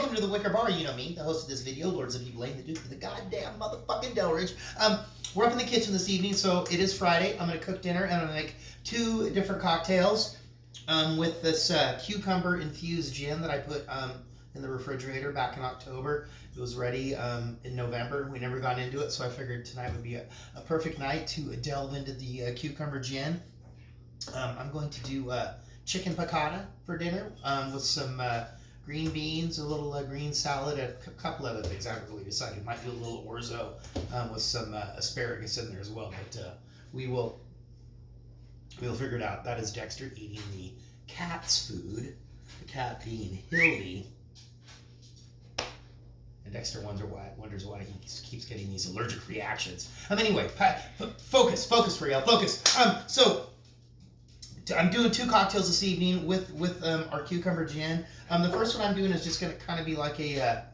welcome to the Wicker Bar. You know me, the host of this video, Lords of Evil, the Duke of the goddamn motherfucking Delridge. We're up in the kitchen this evening, so it is Friday. I'm going to cook dinner, and I'm going to make 2 different cocktails with this cucumber-infused gin that I put in the refrigerator back in October. It was ready in November. We never got into it, so I figured tonight would be a perfect night to delve into the cucumber gin. I'm going to do chicken piccata for dinner with some green beans, a little green salad, a couple other things. I haven't really decided. Might do a little orzo with some asparagus in there as well. But we'll figure it out. That is Dexter eating the cat's food. The cat being Hildy. And Dexter wonders why he keeps getting these allergic reactions. Anyway, focus for y'all. Focus. So I'm doing 2 cocktails this evening with our cucumber gin. The first one I'm doing is just going to kind of be like a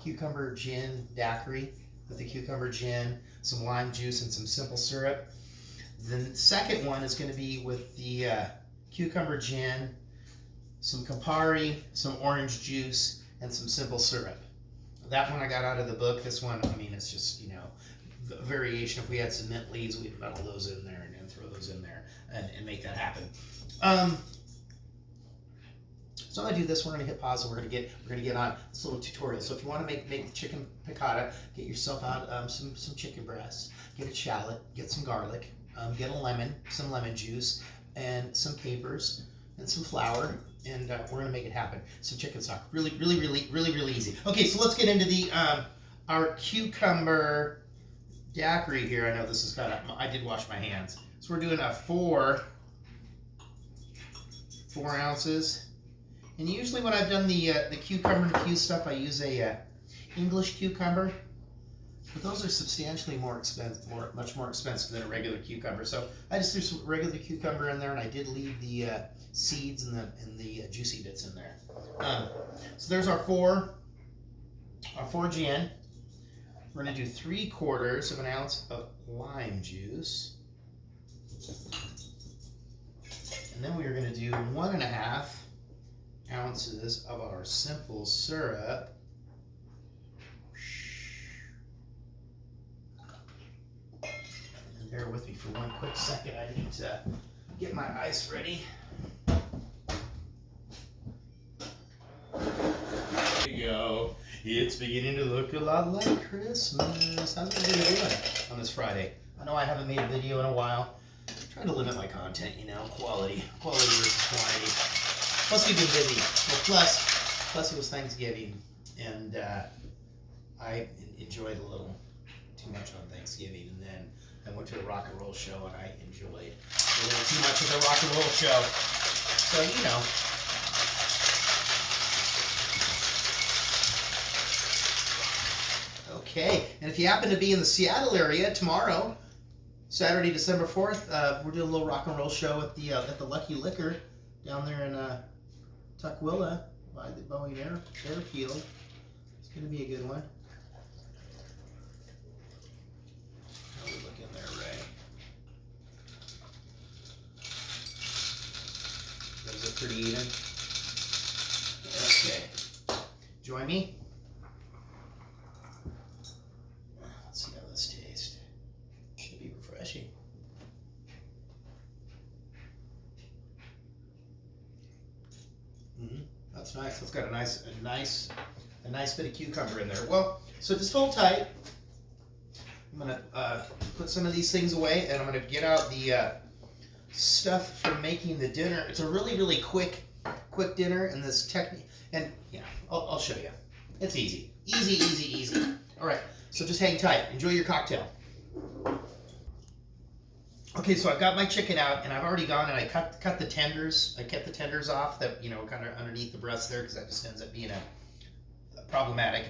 cucumber gin daiquiri with the cucumber gin, some lime juice, and some simple syrup. The second one is going to be with the cucumber gin, some Campari, some orange juice, and some simple syrup. That one I got out of the book. This one, I mean, it's just, you know, a variation. If we had some mint leaves, we'd metal those in there and throw those in there and make that happen. So I'm gonna do this. We're gonna hit pause and we're gonna get on this little tutorial. So if you want to make the chicken piccata, get yourself out some chicken breasts, get a shallot, get some garlic, get a lemon, some lemon juice, and some capers and some flour, and we're gonna make it happen. Some chicken stock. Really easy. Okay, so let's get into the our cucumber daiquiri here. I know this is kind of, I did wash my hands. So we're doing a 4 ounces. And usually when I've done the cucumber infused stuff, I use a English cucumber. But those are substantially more expensive, much more expensive than a regular cucumber. So I just threw some regular cucumber in there, and I did leave the seeds and the juicy bits in there. So there's our 4 gin. We're going to do 3/4 of an ounce of lime juice. And then we are going to do 1.5 ounces of our simple syrup. And bear with me for one quick second. I need to get my ice ready. There we go. It's beginning to look a lot like Christmas. How's everybody doing on this Friday? I know I haven't made a video in a while. I'm trying to limit my content, you know, quality versus quantity. Plus we've been busy. Well, plus it was Thanksgiving, and I enjoyed a little too much on Thanksgiving, and then I went to a rock and roll show, and I enjoyed a little too much of the rock and roll show. So, you know. Okay, and if you happen to be in the Seattle area tomorrow, Saturday, December 4th, we're doing a little rock and roll show at the Lucky Liquor down there in Tukwila by the Boeing Airfield. It's going to be a good one. How do we look in there, Ray? Is it pretty even? Okay. Join me. Let's see how this tastes. Should be refreshing. That's nice. It's got a nice bit of cucumber in there. Well, so just hold tight. I'm gonna put some of these things away, and I'm gonna get out the stuff for making the dinner. It's a really quick dinner, and this technique. And yeah, I'll show you. It's easy. All right. So just hang tight. Enjoy your cocktail. Okay, so I've got my chicken out, and I've already gone and I cut the tenders. I kept the tenders off, that, you know, kind of underneath the breast there, because that just ends up being a problematic.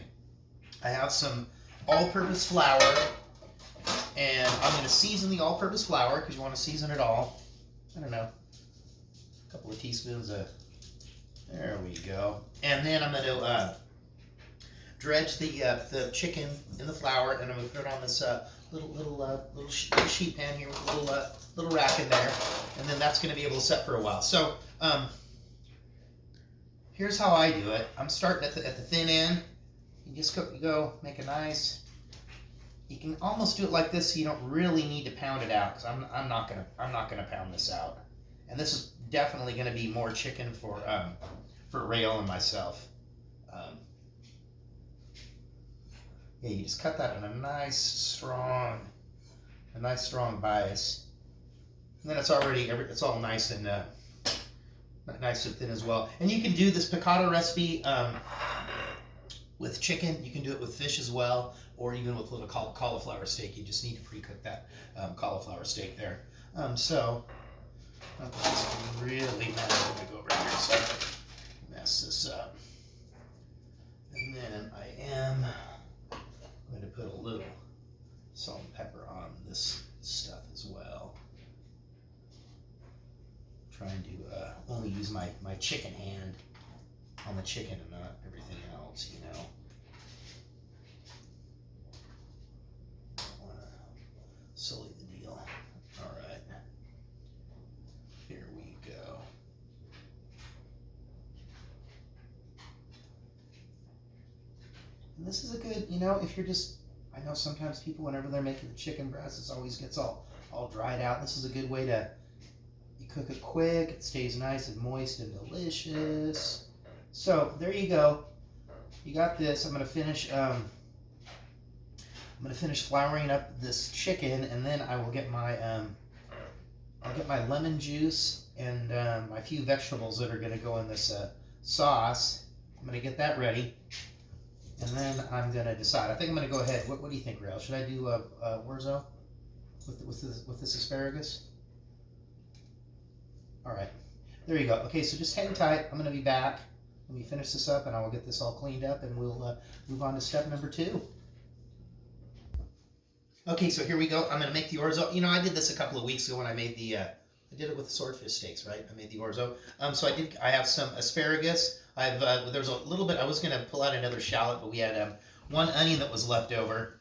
I have some all-purpose flour, and I'm going to season the all-purpose flour, because you want to season it all. I don't know, a couple of teaspoons of. There we go. And then I'm going to dredge the chicken in the flour, and I'm going to put it on this little sheet pan here with a little rack in there, and then that's going to be able to set for a while. So here's how I do it. I'm starting at the thin end. You just go make a nice. You can almost do it like this, so you don't really need to pound it out, because I'm not gonna pound this out. And this is definitely gonna be more chicken for Rael and myself. Yeah, you just cut that in a nice strong bias, and then it's all nice and thin as well. And you can do this piccata recipe with chicken. You can do it with fish as well, or even with little cauliflower steak. You just need to pre-cook that cauliflower steak there. So that's really mad. I'm gonna go over here so mess this up, and then I am going to put a little salt and pepper on this stuff as well. Trying to only use my chicken hand on the chicken and not everything else, you know. Don't want to sully the deal. All right, here we go. And this is a good, you know, if you're just, I know sometimes people, whenever they're making the chicken breast, it always gets all dried out. This is a good way to, you cook it quick, it stays nice and moist and delicious. So there you go. You got this. I'm gonna finish flouring up this chicken, and then I will get my lemon juice and my few vegetables that are gonna go in this sauce. I'm gonna get that ready. And then I'm gonna decide. I think I'm gonna go ahead. What do you think, Rael? Should I do orzo with this asparagus? All right, there you go. Okay, so just hang tight. I'm gonna be back when we finish this up, and I will get this all cleaned up, and we'll move on to step number 2. Okay, so here we go. I'm gonna make the orzo. You know, I did this a couple of weeks ago when I made the. I did it with the swordfish steaks, right? I made the orzo. So I have some asparagus. There's a little bit. I was gonna pull out another shallot, but we had one onion that was left over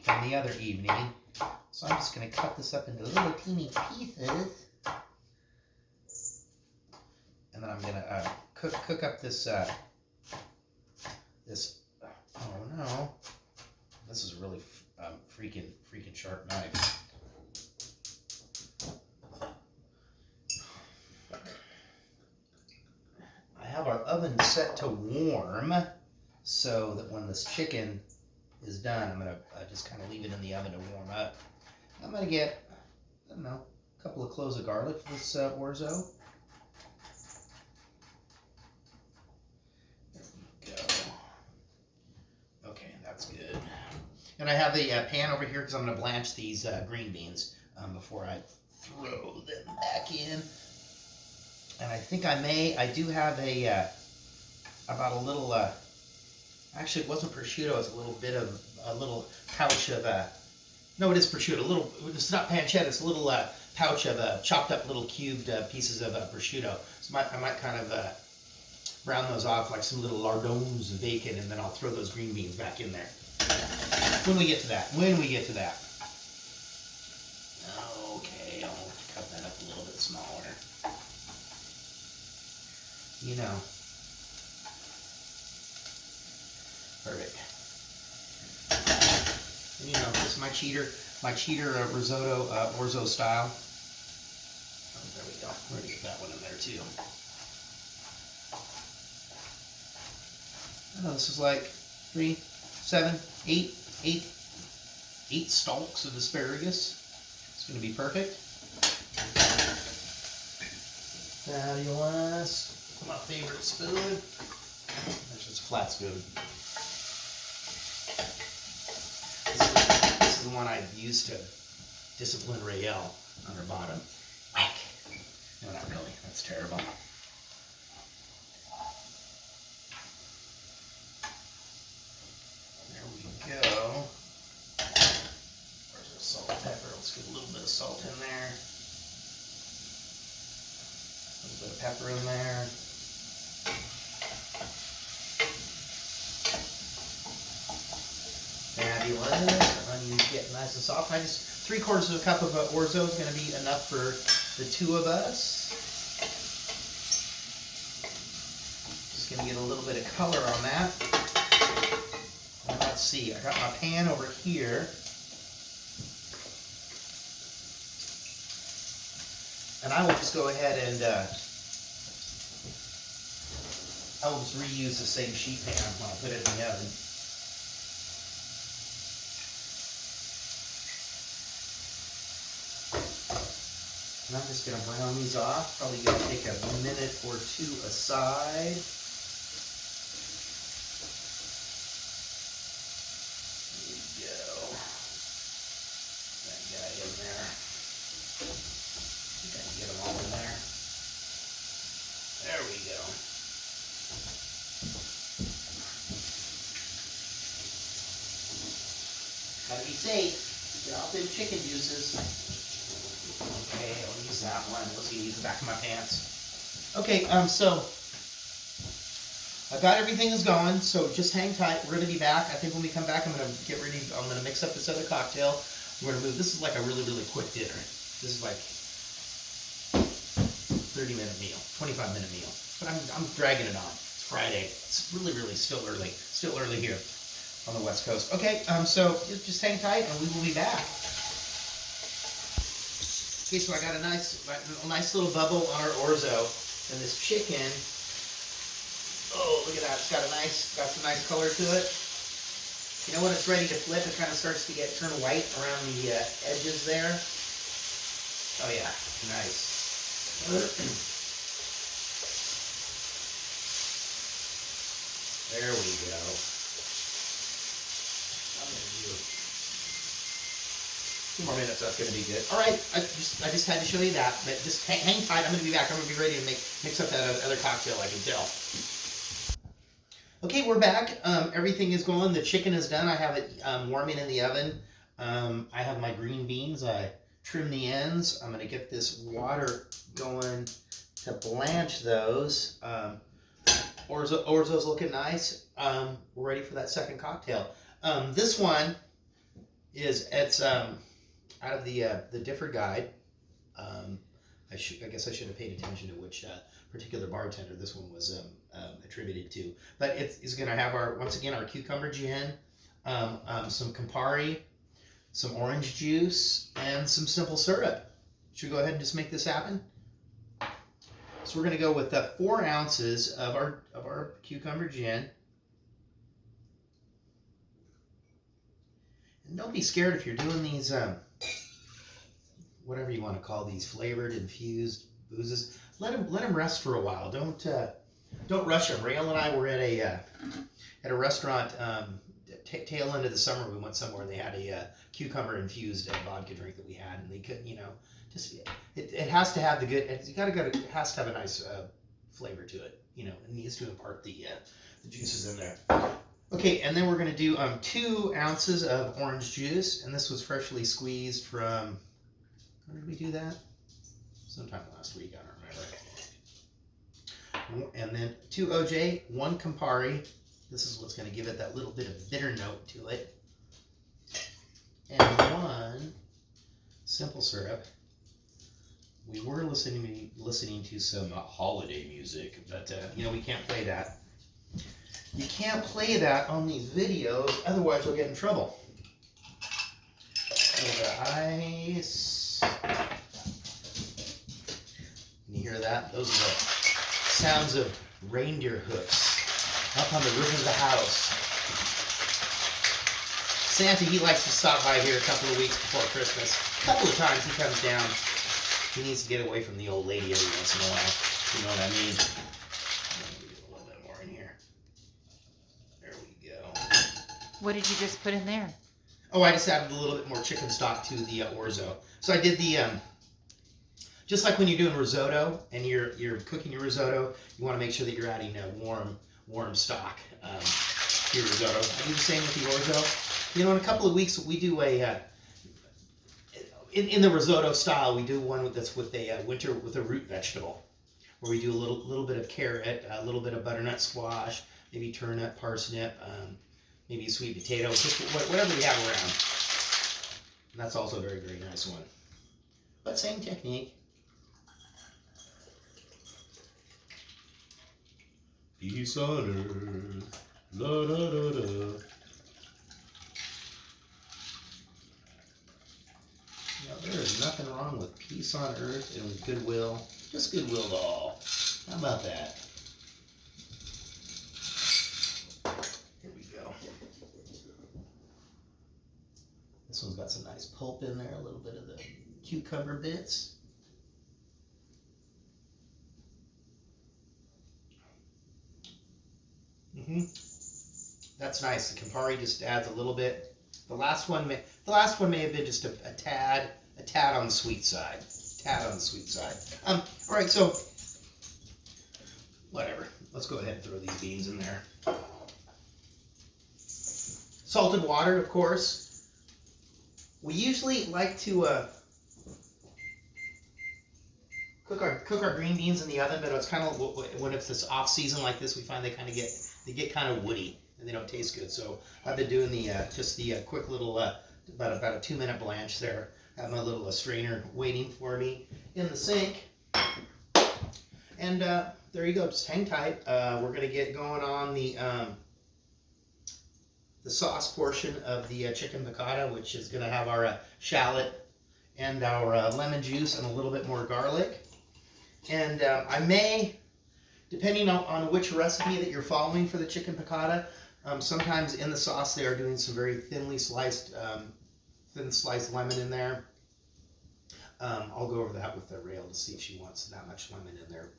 from the other evening. So I'm just gonna cut this up into little teeny pieces, and then I'm gonna cook up this. Oh no, this is a really freaking sharp knife. I have our oven set to warm, so that when this chicken is done, I'm gonna just kind of leave it in the oven to warm up. I'm gonna get, I don't know, a couple of cloves of garlic for this orzo. There we go. Okay, that's good. And I have the pan over here because I'm gonna blanch these green beans before I throw them back in. And I think I do have about a little, actually it wasn't prosciutto, it's a little pouch of, no it is prosciutto, it's not pancetta, it's a little pouch of chopped up little cubed pieces of prosciutto. So I might kind of brown those off like some little lardons of bacon, and then I'll throw those green beans back in there. When we get to that. Okay, I'll cut that up a little bit smaller. You know. Perfect. And you know, this is my cheater risotto orzo style. Oh, there we go. We're gonna get that one in there too. I know this is like 3, 7, 8 stalks of asparagus. It's gonna be perfect. Fabulous. My favorite spoon. That's just a flat spoon. This is the one I used to discipline Rael on her bottom. Whack. No, not really. That's terrible. There we go. Where's our salt and pepper? Let's get a little bit of salt in there. A little bit of pepper in there. Fabulous. Onions get nice and soft. 3/4 of a cup of orzo is going to be enough for the 2 of us. gonna get a little bit of color on that. And let's see, I got my pan over here. And I will just go ahead and I will just reuse the same sheet pan when I put it in the oven. And I'm just going to brown these off. Probably going to take a minute or two aside. There we go. That guy in there. Got to get them all in there. There we go. Gotta be safe. Get off them chicken juices. Okay, I'll use that one. Let's use the back of my pants. Okay, so I've got everything is going, so just hang tight. We're gonna be back. I think when we come back, I'm gonna mix up this other cocktail. We're gonna move. This is like a really, really quick dinner. This is like 30-minute meal, 25-minute meal. But I'm dragging it on. It's Friday. It's really, really still early. Still early here on the West Coast. Okay, so just hang tight, and we will be back. Okay, so I got a nice little bubble on our orzo, and this chicken. Oh, look at that! It's got some nice color to it. You know when it's ready to flip, it kind of starts to turn white around the edges there. Oh yeah, nice. There we go. I'm gonna do 2 more minutes. That's gonna be good. All right, I just had to show you that, but just hang tight. I'm gonna be back. I'm gonna be ready to mix up that other cocktail. I can tell. Okay, we're back. Everything is going. The chicken is done. I have it warming in the oven. I have my green beans. I trim the ends. I'm gonna get this water going to blanch those. Orzo's looking nice. We're ready for that second cocktail. This one it's out of the differ guide. I guess I should have paid attention to which particular bartender this one was attributed to. But it's going to have once again our cucumber gin, some Campari, some orange juice, and some simple syrup. Should we go ahead and just make this happen? So we're going to go with 4 ounces of our cucumber gin. And don't be scared if you're doing these, whatever you want to call these, flavored, infused boozes. Let them rest for a while. Don't rush them. Rael and I were at a restaurant tail end of the summer. We went somewhere and they had a cucumber infused vodka drink that we had, and they couldn't, just it has to have the good. It has to have a nice flavor to it. It needs to impart the juices in there. Okay, and then we're going to do 2 ounces of orange juice, and this was freshly squeezed from. When did we do that? Sometime last week. I don't remember. And then 2 OJ, 1 Campari. This is what's going to give it that little bit of bitter note to it. And 1 simple syrup. We were listening to some holiday music, but we can't play that. You can't play that on these videos, otherwise you'll get in trouble. A little bit of ice. Can you hear that? Those are the sounds of reindeer hoofs up on the roof of the house. Santa, he likes to stop by here a couple of weeks before Christmas. A couple of times he comes down. He needs to get away from the old lady every once in a while. You know what I mean? Let me get a little bit more in here. There we go. What did you just put in there? Oh, I just added a little bit more chicken stock to the orzo. So I did the, just like when you're doing risotto and you're cooking your risotto, you want to make sure that you're adding warm stock to your risotto. I do the same with the orzo. In a couple of weeks we do a in the risotto style, we do one that's with a root vegetable, where we do a little bit of carrot, a little bit of butternut squash, maybe turnip, parsnip, maybe a sweet potato, just whatever we have around. And that's also a very, very nice one. But same technique. Peace on earth. La da da da. Now, there is nothing wrong with peace on earth and goodwill. Just goodwill to all. How about that? Here we go. This one's got some nice pulp in there, a little bit of the cucumber bits. That's nice. The Campari just adds a little bit. The last one may have been just a tad on the sweet side. All right, so whatever. Let's go ahead and throw these beans in there. Salted water, of course. We usually like to cook our green beans in the oven, but it's kind of when it's this off season like this, we find they get kind of woody and they don't taste good. So I've been doing the quick little about a 2-minute blanch there. Have my little strainer waiting for me in the sink, and there you go. Just hang tight. We're gonna get going on the sauce portion of the chicken piccata, which is gonna have our shallot and our lemon juice and a little bit more garlic. And I may, depending on which recipe that you're following for the chicken piccata, sometimes in the sauce they are doing some very thin sliced lemon in there. I'll go over that with Rael to see if she wants that much lemon in there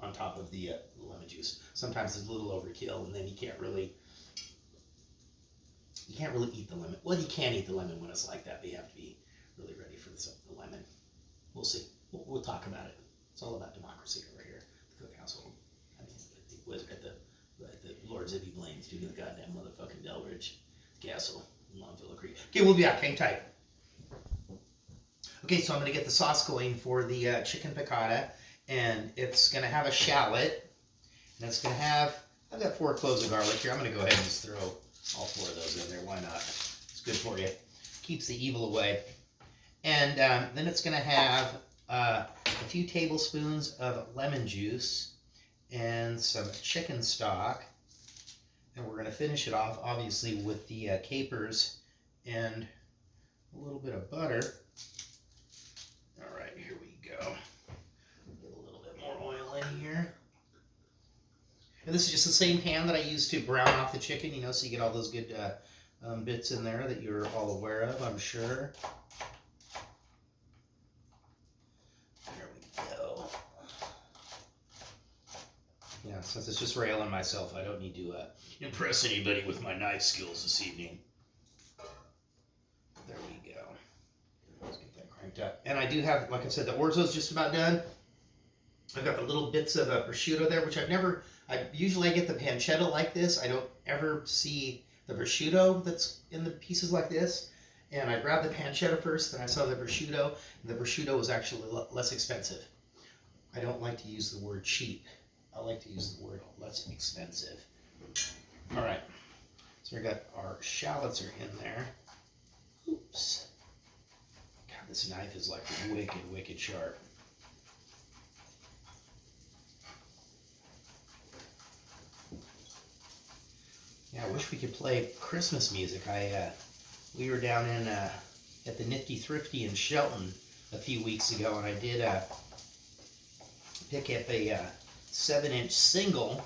on top of the lemon juice. Sometimes it's a little overkill, and then you can't really eat the lemon. Well, you can eat the lemon when it's like that, but you have to be really ready for the lemon. We'll see. We'll talk about it. It's all about democracy over here, the Cook household. I mean, at the Lord Zibby Blaine's doing the goddamn motherfucking Delridge Castle in Longfellow Creek. Okay, we'll be back. Hang tight. Okay, so I'm going to get the sauce going for the chicken piccata, and it's going to have a shallot, and it's going to have, I've got 4 cloves of garlic here. I'm going to go ahead and just throw all 4 of those in there. Why not? It's good for you. Keeps the evil away. And then it's going to have a few tablespoons of lemon juice and some chicken stock. And we're going to finish it off, obviously, with the capers and a little bit of butter. All right, here we go. Get a little bit more oil in here. And this is just the same pan that I used to brown off the chicken, you know, so you get all those good bits in there that you're all aware of, I'm sure. There we go. Yeah, since it's just Rael and myself, I don't need to impress anybody with my knife skills this evening. There we go. Let's get that cranked up. And I do have, like I said, the orzo's just about done. I've got the little bits of prosciutto there, which I usually get the pancetta like this. I don't ever see the prosciutto that's in the pieces like this. And I grabbed the pancetta first, then I saw the prosciutto, and the prosciutto was actually less expensive. I don't like to use the word cheap. I like to use the word less expensive. All right, so we got our shallots are in there. Oops. God, this knife is like wicked sharp. Yeah, I wish we could play Christmas music. We were down in at the Nifty Thrifty in Shelton a few weeks ago, and I did pick up a 7-inch single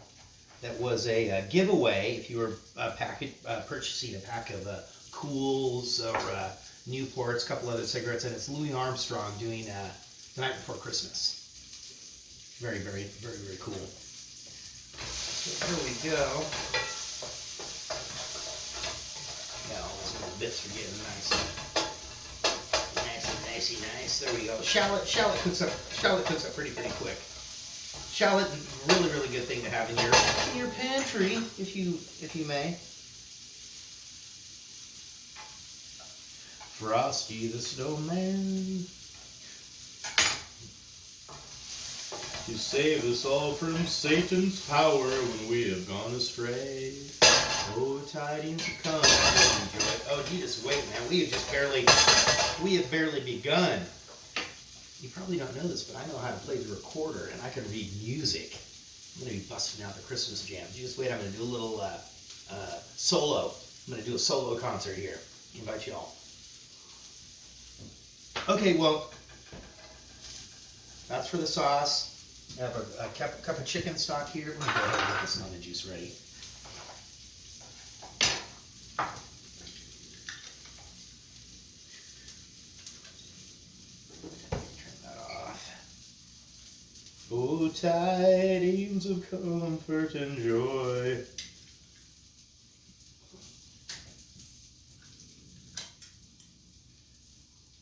that was a giveaway if you were purchasing a pack of Cools or Newports, a couple other cigarettes, and it's Louis Armstrong doing The Night Before Christmas. Very cool. So here we go. Yeah, all those little bits are getting nice. There we go. Shallot cooks up pretty quick. Shallot, really good thing to have in your pantry, if you may. Frosty the Snowman, to save us all from Satan's power when we have gone astray. Oh, tidings have come, joy. Oh, you just wait, man. We have barely begun. You probably don't know this, but I know how to play the recorder, and I can read music. I'm going to be busting out the Christmas jams. You just wait, I'm going to do a little solo. I'm going to do a solo concert here. Invite you all. Okay, well, that's for the sauce. I have a cup of chicken stock here. Let me go ahead and get this lemon juice ready. Turn that off. Oh, tidings of comfort and joy.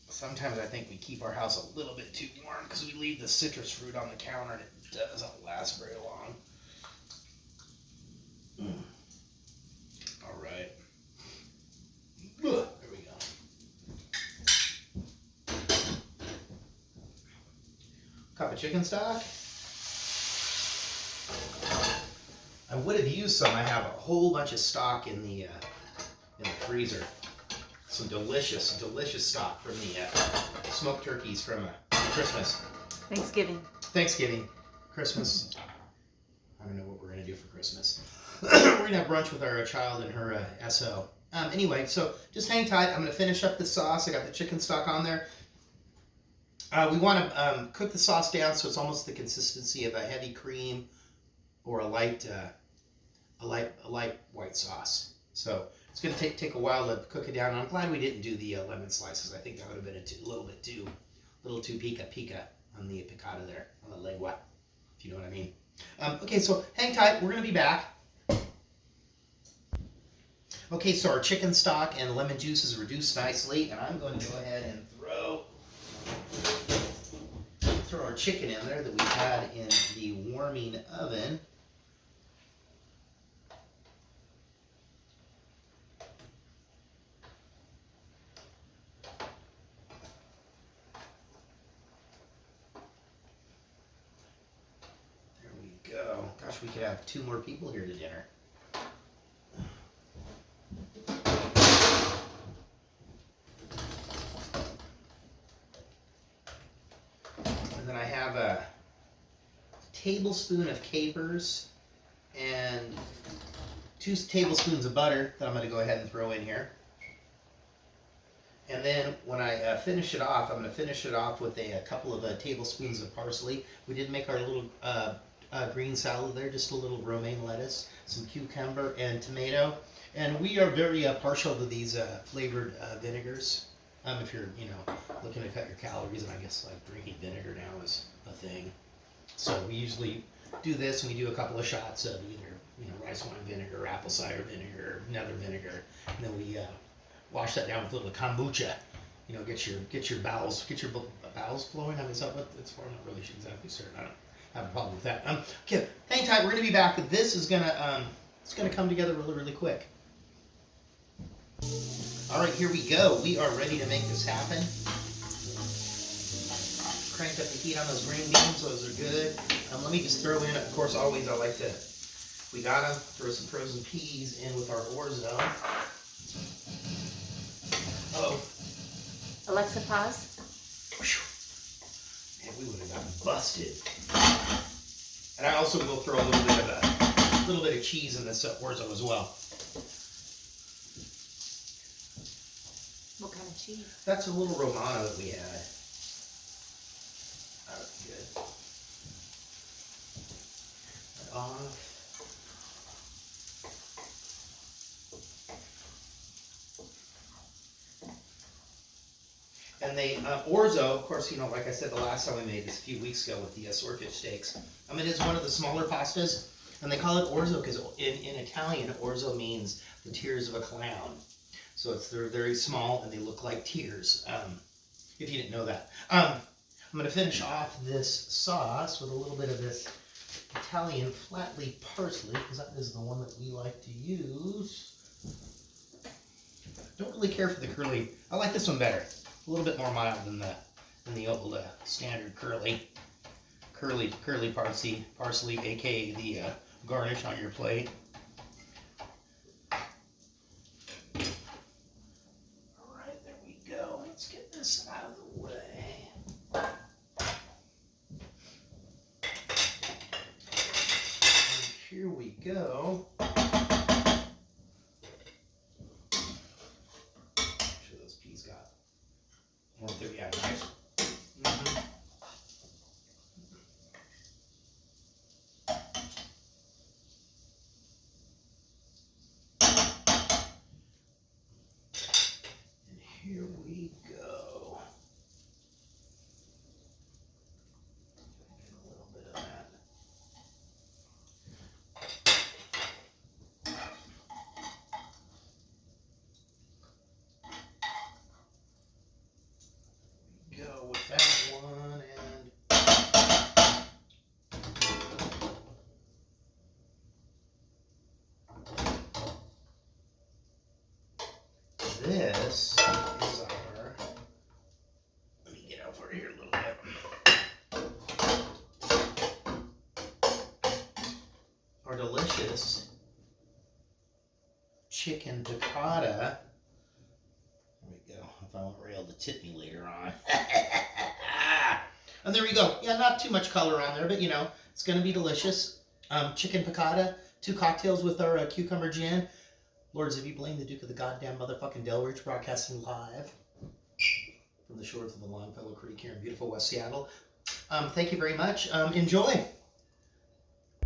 Sometimes I think we keep our house a little bit too warm because we leave the citrus fruit on the counter and it doesn't last very long. All right. There we go. Cup of chicken stock. I would have used some. I have a whole bunch of stock in the freezer. Some delicious stock from the smoked turkeys from Christmas. Thanksgiving. Christmas. I don't know what we're going to do for Christmas. We're going to have brunch with our child and her SO. Anyway, so just hang tight. I'm going to finish up the sauce. I got the chicken stock on there. We want to cook the sauce down so it's almost the consistency of a heavy cream or a light white sauce. So it's going to take a while to cook it down. I'm glad we didn't do the lemon slices. I think that would have been a little too pica on the picata there, on the lengua, if you know what I mean. Okay, so hang tight. We're going to be back. Okay, so our chicken stock and lemon juice is reduced nicely, and I'm going to go ahead and throw our chicken in there that we had in the warming oven. There we go. Gosh, we could have 2 more people here to dinner. And then I have a tablespoon of capers and 2 tablespoons of butter that I'm going to go ahead and throw in here. And then when I finish it off, I'm going to finish it off with a couple of tablespoons of parsley. We did make our little green salad there, just a little romaine lettuce, some cucumber, and tomato. And we are very partial to these flavored vinegars. If you're, looking to cut your calories, and I guess like drinking vinegar now is a thing. So we usually do this, and we do a couple of shots of either, rice wine vinegar, apple cider vinegar, another vinegar, and then we wash that down with a little kombucha. Get your bowels flowing. I mean, is that what it's for? I'm not really exactly certain. I don't have a problem with that. Okay, hang tight. We're gonna be back. This is gonna come together really, really quick. All right, here we go. We are ready to make this happen. Cranked up the heat on those green beans. Those are good. Let me just throw in, of course, always I like to, we gotta throw some frozen peas in with our orzo. Oh. Alexa, pause. Man, we would have gotten busted. And I also will throw a little bit of cheese in this orzo as well. What kind of cheese? That's a little Romano that we had. That was good. That off. And they, orzo, of course, like I said the last time we made this a few weeks ago with the swordfish steaks. It is one of the smaller pastas, and they call it orzo because in Italian, orzo means the tears of a clown. So they're very small and they look like tears, if you didn't know that. I'm going to finish off this sauce with a little bit of this Italian flat leaf parsley, because that is the one that we like to use. Don't really care for the curly. I like this one better. A little bit more mild than the old standard curly parsley, aka the garnish on your plate. All right, there we go. Let's get this out of the way. here we go. Sure those peas got warm through. Yeah, nice. Mm-hmm. And here we go. Get a little bit of that. Go with that one, and this is our, let me get over here a little bit, our delicious chicken piccata. There we go. If I want Rail to tip me later on. And there we go. Yeah, not too much color on there, but you know, it's going to be delicious. Chicken piccata, 2 cocktails with our cucumber gin. Lords of you blame the Duke of the goddamn motherfucking Delridge, broadcasting live from the shores of the Longfellow Creek here in beautiful West Seattle. Thank you very much. Enjoy.